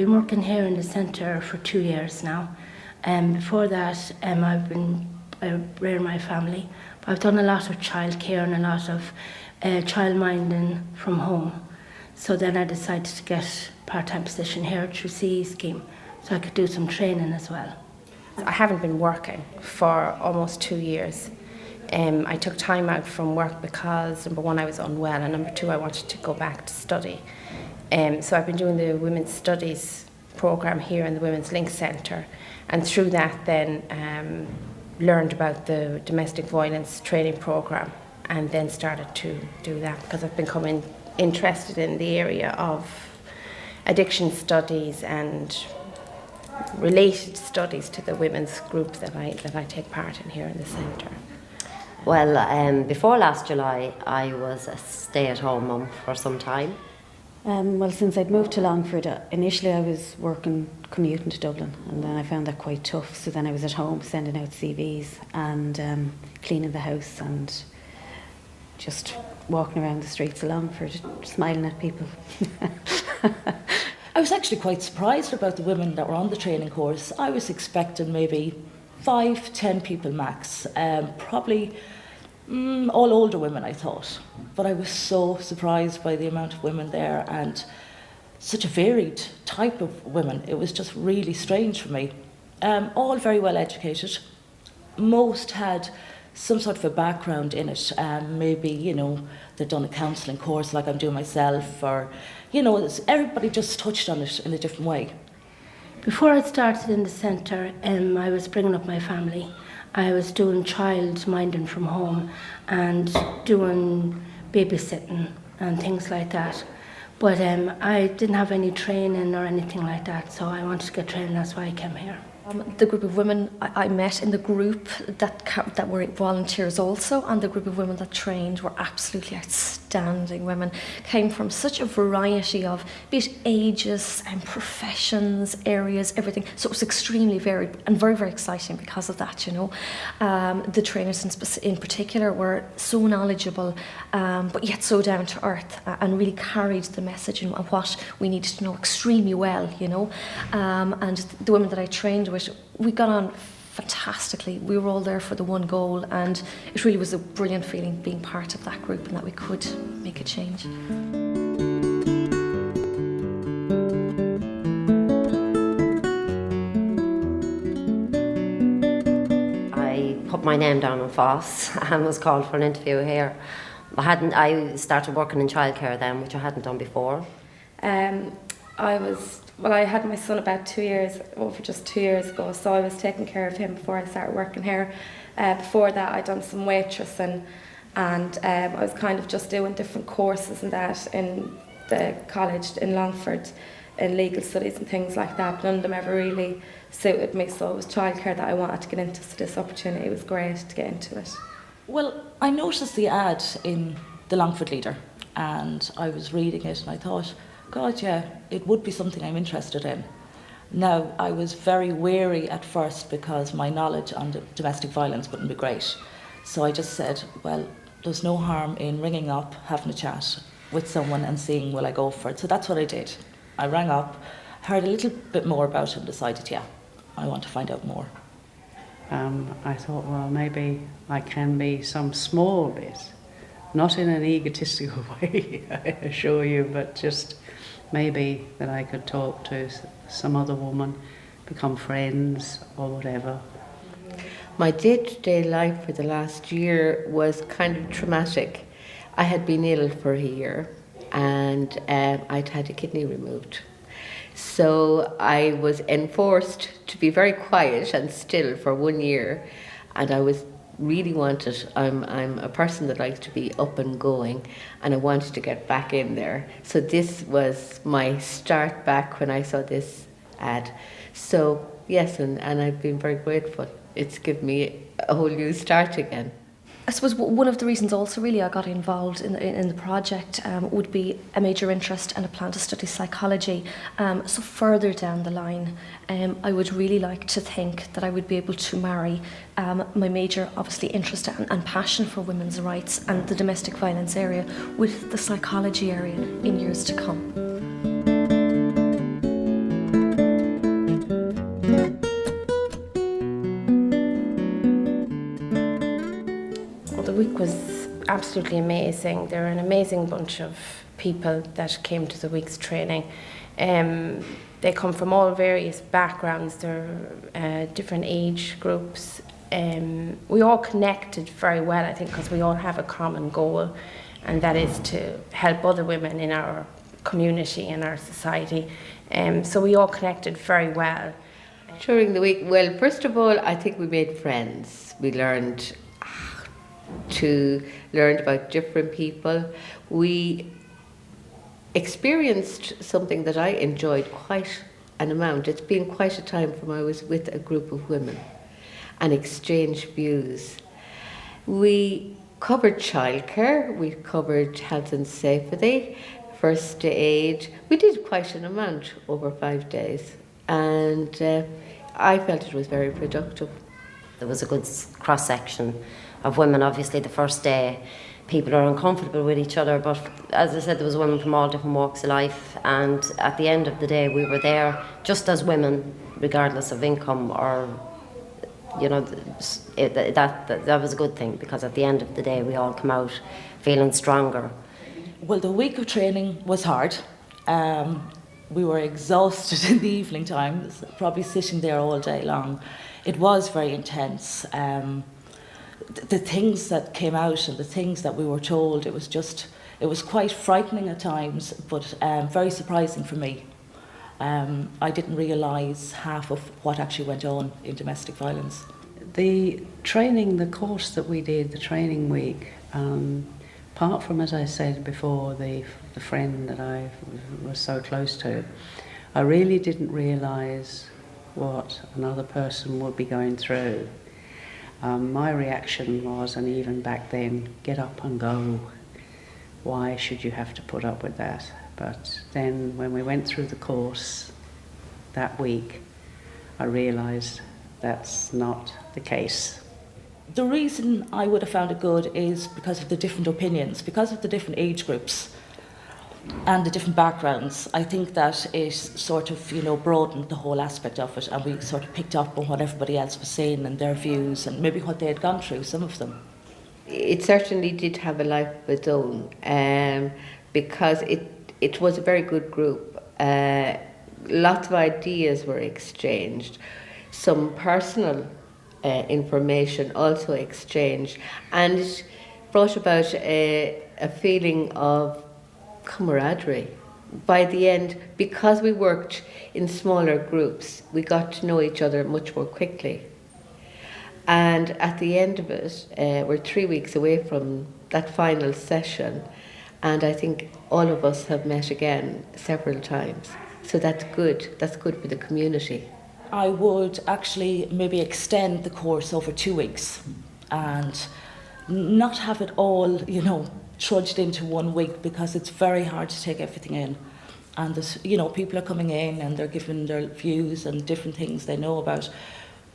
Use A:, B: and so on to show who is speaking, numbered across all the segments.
A: been working here in the centre for 2 years now. Before that, I rear my family. But I've done a lot of childcare and a lot of child minding from home. So then I decided to get a part-time position here through CE scheme, so I could do some training as well.
B: I haven't been working for almost 2 years. I took time out from work because, number one, I was unwell, and number two, I wanted to go back to study. So I've been doing the Women's Studies programme here in the Women's Link Centre, and through that then learned about the domestic violence training programme, and then started to do that because I've become interested in the area of addiction studies and related studies to the women's group that I take part in here in the centre.
C: Well, before last July, I was a stay-at-home mum for some time.
D: Well, since I'd moved to Longford, initially I was commuting to Dublin, and then I found that quite tough. So then I was at home sending out CVs and cleaning the house and just walking around the streets of Longford, smiling at people.
E: I was actually quite surprised about the women that were on the training course. I was expecting maybe 5-10 people max, probably all older women, I thought. But I was so surprised by the amount of women there and such a varied type of women. It was just really strange for me. All very well educated. Most had some sort of a background in it. Maybe, they'd done a counselling course like I'm doing myself, or, everybody just touched on it in a different way.
A: Before I started in the centre, I was bringing up my family. I was doing child minding from home and doing babysitting and things like that. But I didn't have any training or anything like that, so I wanted to get training, that's why I came here.
F: The group of women I met in the group that were volunteers also, and the group of women that trained were absolutely outstanding women. Came from such a variety of, be it ages and professions, areas, everything. So it was extremely varied and very, very exciting because of that, The trainers in particular were so knowledgeable, but yet so down to earth, and really carried the message and what we needed to know extremely well, And the women that I trained with, we got on fantastically. We were all there for the one goal, and it really was a brilliant feeling being part of that group and that we could make a change.
C: I put my name down on FOSS and was called for an interview here. I started working in childcare then, which I hadn't done before.
B: I had my son about 2 years, just 2 years ago, so I was taking care of him before I started working here. Before that, I'd done some waitressing, and I was kind of just doing different courses and that in the college in Longford, in legal studies and things like that. None of them ever really suited me, so it was childcare that I wanted to get into, so this opportunity was great to get into it.
E: Well, I noticed the ad in the Longford Leader, and I was reading it and I thought, God, yeah, it would be something I'm interested in. Now, I was very wary at first because my knowledge on domestic violence wouldn't be great. So I just said, well, there's no harm in ringing up, having a chat with someone and seeing will I go for it. So that's what I did. I rang up, heard a little bit more about it and decided, yeah, I want to find out more.
G: I thought, well, maybe I can be some small bit, not in an egotistical way, I assure you, but just maybe that I could talk to some other woman, become friends or whatever.
H: My day-to-day life for the last year was kind of traumatic. I had been ill for a year and I'd had a kidney removed. So I was enforced to be very quiet and still for 1 year, and I was really wanted. I'm a person that likes to be up and going, and I wanted to get back in there. So this was my start back when I saw this ad. So yes, and I've been very grateful. It's given me a whole new start again.
F: I suppose one of the reasons also really I got involved in the project would be a major interest and a plan to study psychology. So further down the line, I would really like to think that I would be able to marry my major, obviously, interest and passion for women's rights and the domestic violence area with the psychology area in years to come.
B: week was absolutely amazing. They're an amazing bunch of people that came to the week's training. They come from all various backgrounds. They're different age groups. We all connected very well, I think, because we all have a common goal, and that is to help other women in our community and our society. So we all connected very well.
H: During the week, well, first of all, I think we made friends. We learned about different people. We experienced something that I enjoyed quite an amount. It's been quite a time from I was with a group of women and exchanged views. We covered childcare, we covered health and safety, first aid. We did quite an amount over 5 days, and I felt it was very productive.
C: There was a good cross-section of women. Obviously, the first day, people are uncomfortable with each other, but as I said, there was women from all different walks of life, and at the end of the day, we were there just as women, regardless of income or, you know, that was a good thing, because at the end of the day, we all come out feeling stronger.
E: Well, the week of training was hard. We were exhausted in the evening time, probably sitting there all day long. It was very intense. The things that came out and the things that we were told, it was quite frightening at times, but very surprising for me. I didn't realise half of what actually went on in domestic violence.
G: The training, the course that we did, the training week, apart from, as I said before, the friend that I was so close to, I really didn't realise what another person would be going through. My reaction was, and even back then, get up and go. Why should you have to put up with that? But then when we went through the course that week, I realised that's not the case.
E: The reason I would have found it good is because of the different opinions, because of the different age groups and the different backgrounds. I think that it sort of, broadened the whole aspect of it, and we sort of picked up on what everybody else was saying and their views and maybe what they had gone through, some of them.
H: It certainly did have a life of its own, because it was a very good group. Lots of ideas were exchanged, some personal information also exchanged, and it brought about a feeling of camaraderie. By the end, because we worked in smaller groups, we got to know each other much more quickly. And at the end of it, we're 3 weeks away from that final session, and I think all of us have met again several times. So that's good. That's good for the community.
E: I would actually maybe extend the course over 2 weeks and not have it all, trudged into 1 week, because it's very hard to take everything in. And there's, people are coming in and they're giving their views and different things they know about,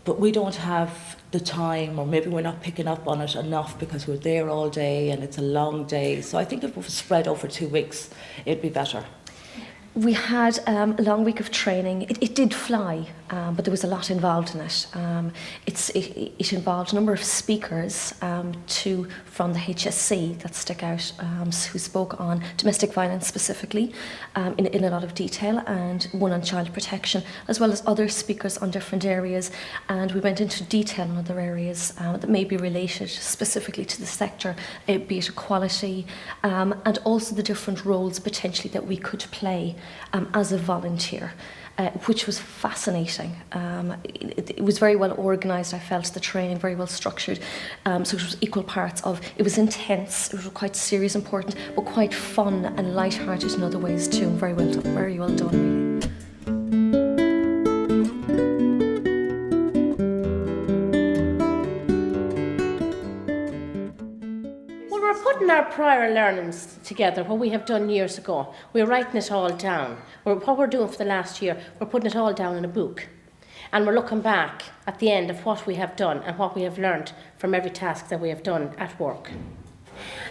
E: but we don't have the time, or maybe we're not picking up on it enough because we're there all day and it's a long day. So I think if it was spread over 2 weeks, it'd be better.
F: We had a long week of training. It did fly, but there was a lot involved in it. It involved a number of speakers, two from the HSC that stick out, who spoke on domestic violence specifically in a lot of detail, and one on child protection, as well as other speakers on different areas. And we went into detail on other areas that may be related specifically to the sector, be it equality, and also the different roles potentially that we could play as a volunteer, which was fascinating. It was very well organised, I felt, the training, very well structured. So it was equal parts of, it was intense, it was quite serious, important, but quite fun and light-hearted in other ways too. Very well done, really.
I: Putting our prior learnings together, what we have done years ago, we're writing it all down. What we're doing for the last year, we're putting it all down in a book. And we're looking back at the end of what we have done and what we have learned from every task that we have done at work.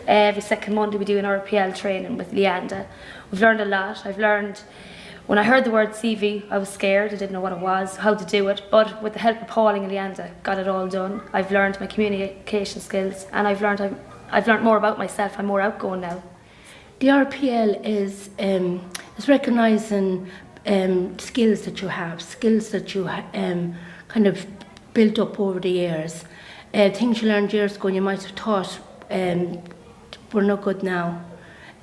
J: Every second Monday we do an RPL training with Leanda. We've learned a lot. I've learned When I heard the word CV, I was scared. I didn't know what it was, how to do it. But with the help of Pauline and Leanda, got it all done. I've learned my communication skills, and I've learned more about myself. I'm more outgoing now.
A: The RPL is recognising skills that you have, skills that you kind of built up over the years. Things you learned years ago and you might have thought were no good now.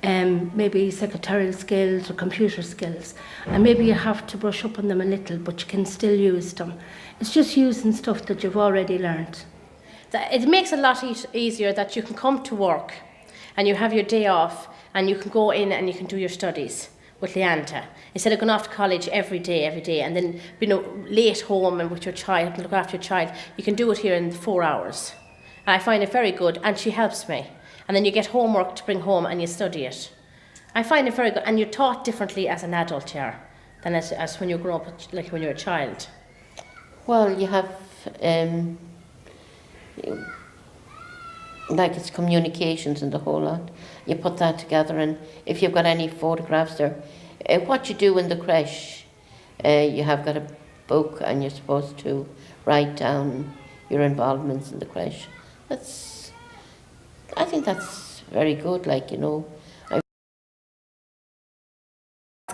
A: Maybe secretarial skills or computer skills. And maybe you have to brush up on them a little, but you can still use them. It's just using stuff that you've already learned.
I: It makes it a lot easier that you can come to work and you have your day off and you can go in and you can do your studies with Leanta. Instead of going off to college every day, and then late home and with your child, and look after your child, you can do it here in 4 hours. I find it very good, and she helps me. And then you get homework to bring home and you study it. I find it very good, and you're taught differently as an adult here than as when you grow up, like when you're a child.
H: Well, you have, like it's communications and the whole lot. You put that together, and if you've got any photographs there, what you do in the creche, you have got a book and you're supposed to write down your involvements in the creche. I think that's very good,
J: It's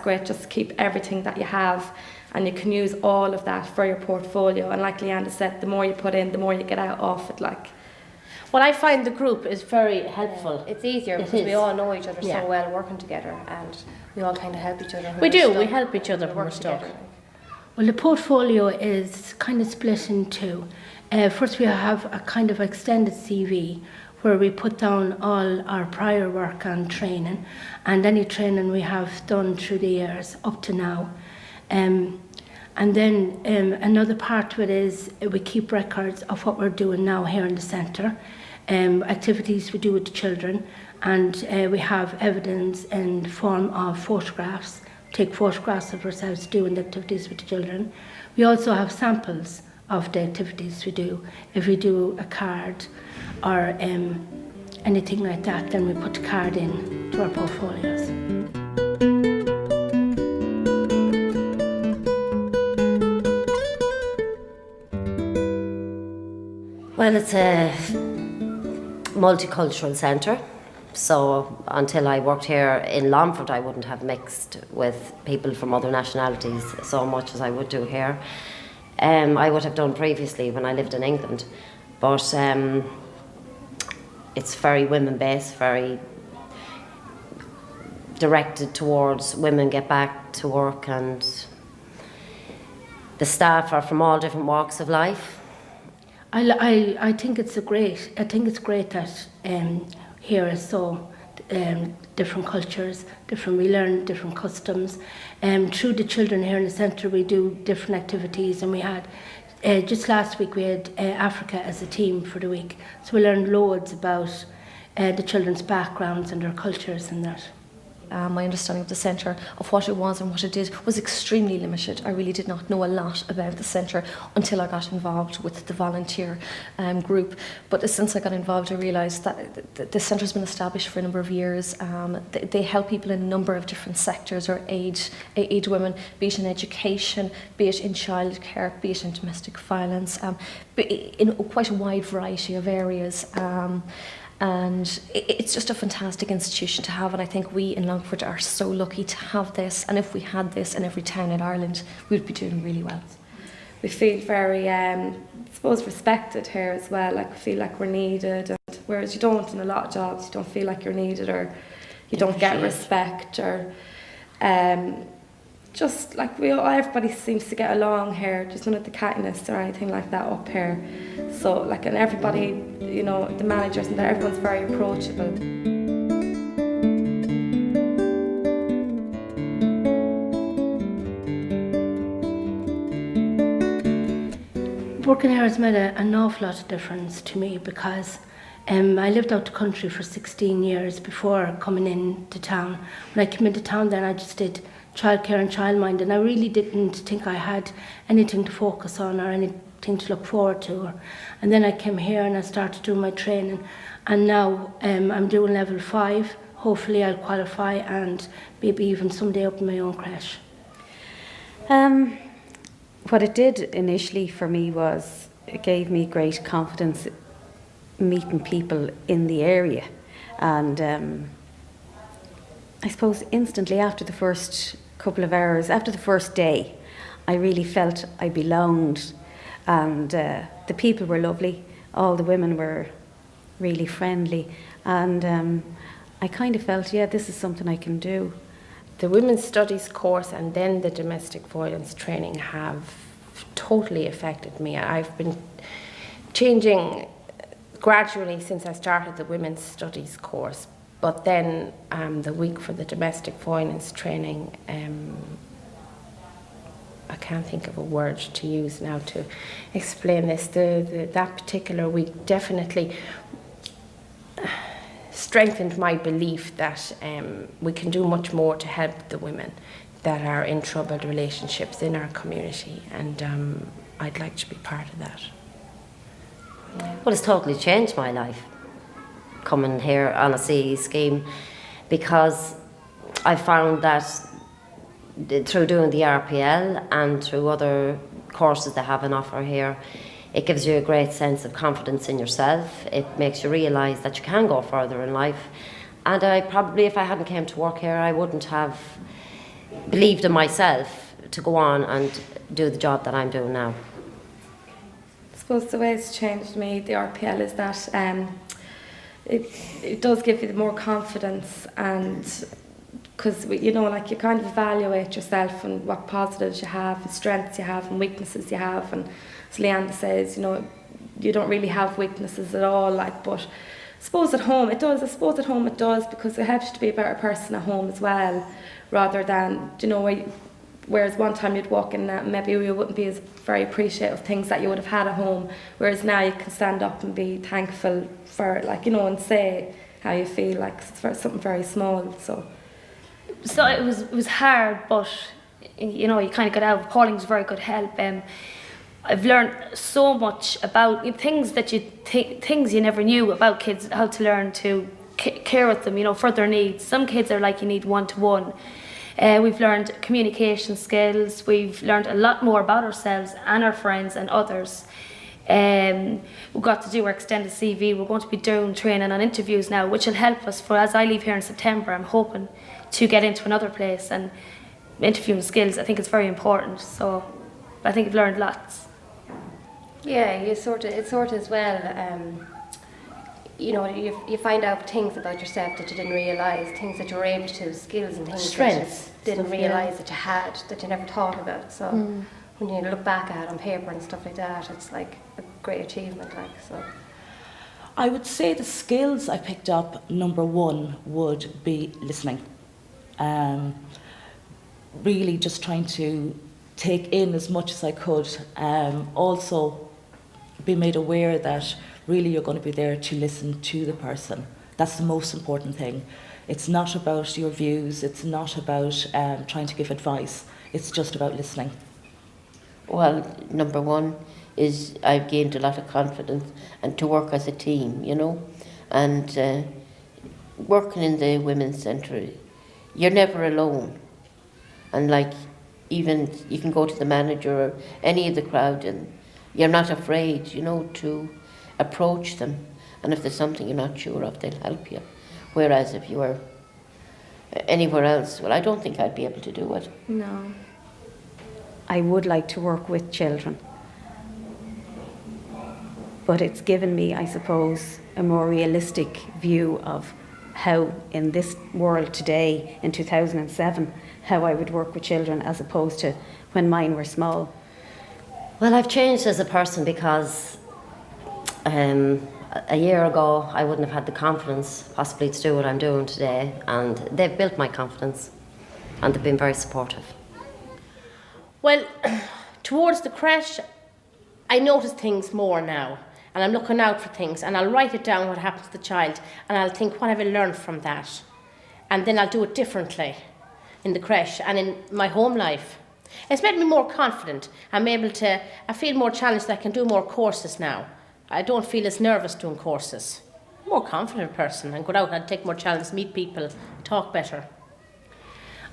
J: great just to keep everything that you have, and you can use all of that for your portfolio. And like Leanda said, the more you put in, the more you get out of it.
I: Well, I find the group is very helpful.
B: It's easier because we all know each other so well working together, and we all kind of help each other.
I: We do, we help each other when we're stuck.
A: Well, the portfolio is kind of split in two. First, we have a kind of extended CV where we put down all our prior work and training, and any training we have done through the years up to now. And then another part of it is we keep records of what we're doing now here in the centre, activities we do with the children, and we have evidence in the form of photographs, take photographs of ourselves doing the activities with the children. We also have samples of the activities we do. If we do a card or anything like that, then we put the card in to our portfolios.
C: Well, it's a multicultural centre, so until I worked here in Longford, I wouldn't have mixed with people from other nationalities so much as I would do here. I would have done previously when I lived in England, but it's very women-based, very directed towards women get back to work, and the staff are from all different walks of life.
A: I think it's great. I think it's great that here is so different cultures, we learn different customs. Through the children here in the centre, we do different activities, and we had just last week we had Africa as a team for the week, so we learned loads about the children's backgrounds and their cultures and that.
F: My understanding of the centre, of what it was and what it did, was extremely limited. I really did not know a lot about the centre until I got involved with the volunteer group. But since I got involved, I realised that the centre has been established for a number of years. They help people in a number of different sectors or aid women, be it in education, be it in childcare, be it in domestic violence, in quite a wide variety of areas. And it's just a fantastic institution to have, and I think we in Longford are so lucky to have this, and if we had this in every town in Ireland, we'd be doing really well.
J: We feel very, respected here as well. We feel like we're needed, and whereas you don't in a lot of jobs, you don't feel like you're needed, or you don't get respect, or just everybody seems to get along here. There's none of the cattiness or anything like that up here. So and everybody, the managers and everyone's very approachable.
A: Working here has made an awful lot of difference to me, because I lived out the country for 16 years before coming into town. When I came into town then I just did childcare and childmind, and I really didn't think I had anything to focus on or anything to look forward to. And then I came here and I started doing my training, and now I'm doing level 5. Hopefully I'll qualify and maybe even someday open my own creche.
D: What it did initially for me was it gave me great confidence meeting people in the area. And I suppose instantly after the first couple of hours, after the first day, I really felt I belonged. And the people were lovely. All the women were really friendly. And I kind of felt, yeah, this is something I can do.
B: The Women's Studies course and then the domestic violence training have totally affected me. I've been changing gradually since I started the Women's Studies course, but then the week for the domestic violence training, I can't think of a word to use now to explain this. That particular week definitely strengthened my belief that we can do much more to help the women that are in troubled relationships in our community, and I'd like to be part of that.
C: Well, it's totally changed my life coming here on a CE scheme, because I found that through doing the RPL and through other courses they have on offer here, it gives you a great sense of confidence in yourself. It makes you realise that you can go further in life. And I probably, if I hadn't came to work here, I wouldn't have believed in myself to go on and do the job that I'm doing now.
J: I suppose the way it's changed me, the RPL, is that it does give you more confidence, and because you kind of evaluate yourself and what positives you have and strengths you have and weaknesses you have, and as Leanda says, you don't really have weaknesses at all, but I suppose at home it does. Because it helps you to be a better person at home as well, rather than whereas one time you'd walk in that maybe you wouldn't be as very appreciative of things that you would have had at home, whereas now you can stand up and be thankful for and say how you feel, for something very small. So it was hard, but you kind of got out. Pauling was very good help. I've learned so much about things that things you never knew about kids, how to learn to care with them, for their needs. Some kids are you need one-to-one. We've learned communication skills. We've learned a lot more about ourselves and our friends and others. We've got to do our extended CV. We're going to be doing training on interviews now, which will help us for as I leave here in September. I'm hoping to get into another place, and interviewing skills, I think it's very important. So I think I've learned lots.
F: Yeah, it's sort of as well. You find out things about yourself that you didn't realise, things that you were able to, skills and things
I: Strengths.
F: that you didn't realise that you had, that you never thought about. So when you look back at it on paper and stuff like that, it's like a great achievement. So
E: I would say the skills I picked up, number one would be listening. Really just trying to take in as much as I could. Also be made aware that really you're going to be there to listen to the person. That's the most important thing. It's not about your views, it's not about trying to give advice, it's just about listening.
H: Well, number one is I've gained a lot of confidence and to work as a team, and working in the Women's Centre, you're never alone. And even you can go to the manager or any of the crowd and you're not afraid, to approach them. And if there's something you're not sure of, they'll help you. Whereas if you were anywhere else, well, I don't think I'd be able to do it.
J: No.
D: I would like to work with children, but it's given me, I suppose, a more realistic view of how in this world today, in 2007, how I would work with children as opposed to when mine were small.
C: Well, I've changed as a person because a year ago I wouldn't have had the confidence possibly to do what I'm doing today, and they've built my confidence and they've been very supportive.
I: Well, towards the creche, I notice things more now, and I'm looking out for things, and I'll write it down what happened to the child, and I'll think, what have I learned from that? And then I'll do it differently in the creche and in my home life. It's made me more confident. I feel more challenged that I can do more courses now. I don't feel as nervous doing courses. I'm a more confident person and go out and take more challenges, meet people, talk better.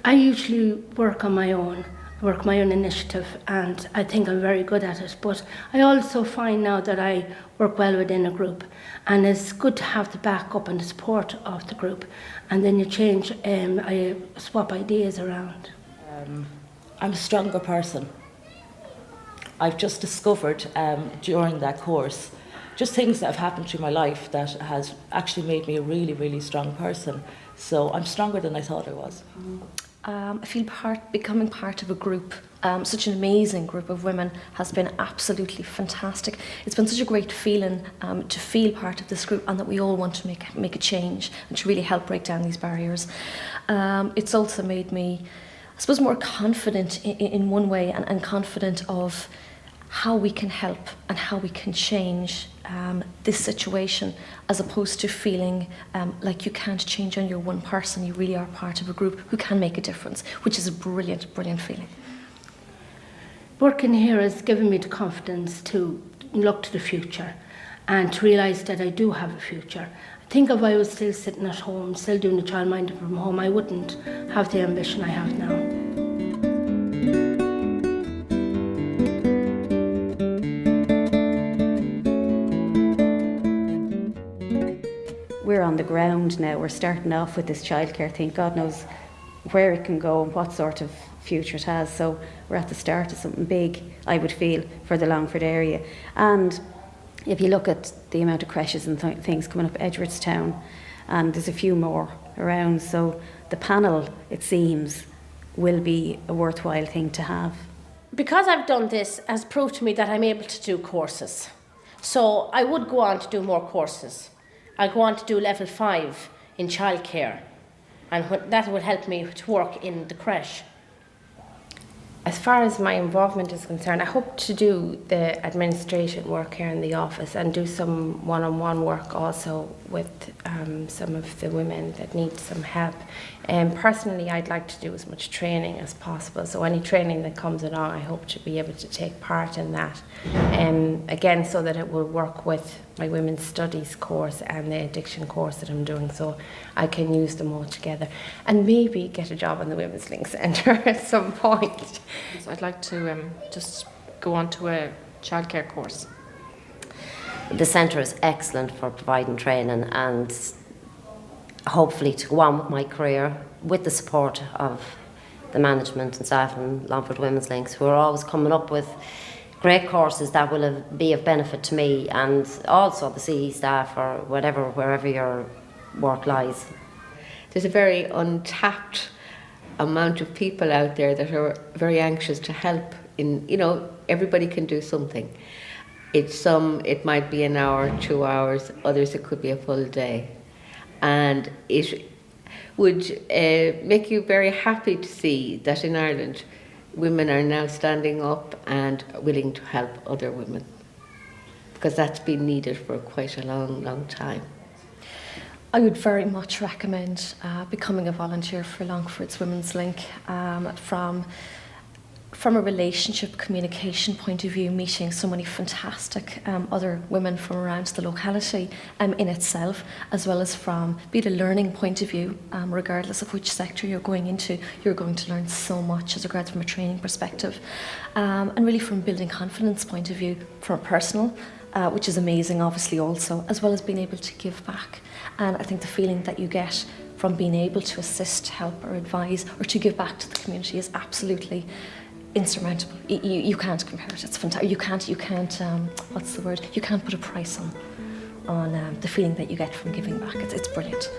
A: I usually work on my own. work my own initiative, and I think I'm very good at it. But I also find now that I work well within a group, and it's good to have the backup and the support of the group, and then you change, I swap ideas around.
E: I'm a stronger person. I've just discovered during that course just things that have happened through my life that has actually made me a really, really strong person. So I'm stronger than I thought I was.
F: I feel becoming part of a group, such an amazing group of women, has been absolutely fantastic. It's been such a great feeling to feel part of this group, and that we all want to make a change and to really help break down these barriers. It's also made me, I suppose, more confident in one way, and confident of how we can help and how we can change this situation, as opposed to feeling like you can't change on your one person. You really are part of a group who can make a difference, which is a brilliant, brilliant feeling.
A: Working here has given me the confidence to look to the future and to realise that I do have a future. I think if I was still sitting at home, still doing the childminding from home, I wouldn't have the ambition I have now.
D: We're on the ground now. We're starting off with this childcare thing. God knows where it can go and what sort of future it has. So we're at the start of something big, I would feel, for the Longford area. And if you look at the amount of creches and things coming up Edgeworthstown, and there's a few more around, so the panel, it seems, will be a worthwhile thing to have.
I: Because I've done this has proved to me that I'm able to do courses. So I would go on to do more courses. I'll go on to do level 5 in childcare, and that will help me to work in the creche.
B: As far as my involvement is concerned, I hope to do the administration work here in the office and do some one-on-one work also with some of the women that need some help. Personally, I'd like to do as much training as possible, so any training that comes along, I hope to be able to take part in that. Again, so that it will work with my women's studies course and the addiction course that I'm doing, so I can use them all together and maybe get a job in the Women's Link Centre at some point.
K: So I'd like to just go on to a childcare course.
C: The centre is excellent for providing training, and hopefully to go on with my career with the support of the management and staff in Longford Women's Links, who are always coming up with great courses that will be of benefit to me, and also the CE staff or whatever, wherever your work lies.
H: There's a very untapped amount of people out there that are very anxious to help. Everybody can do something. It might be an hour, 2 hours, others it could be a full day. And it would make you very happy to see that in Ireland women are now standing up and willing to help other women, because that's been needed for quite a long, long time.
F: I would very much recommend becoming a volunteer for Longford's Women's Link from a relationship communication point of view, meeting so many fantastic other women from around the locality in itself, as well as from be it a learning point of view, regardless of which sector you're going into, you're going to learn so much as regards from a training perspective, and really from building confidence point of view, from a personal, which is amazing obviously also, as well as being able to give back. And I think the feeling that you get from being able to assist, help or advise or to give back to the community is absolutely insurmountable. You can't compare it. It's fantastic. You can't what's the word? You can't put a price on the feeling that you get from giving back. It's brilliant.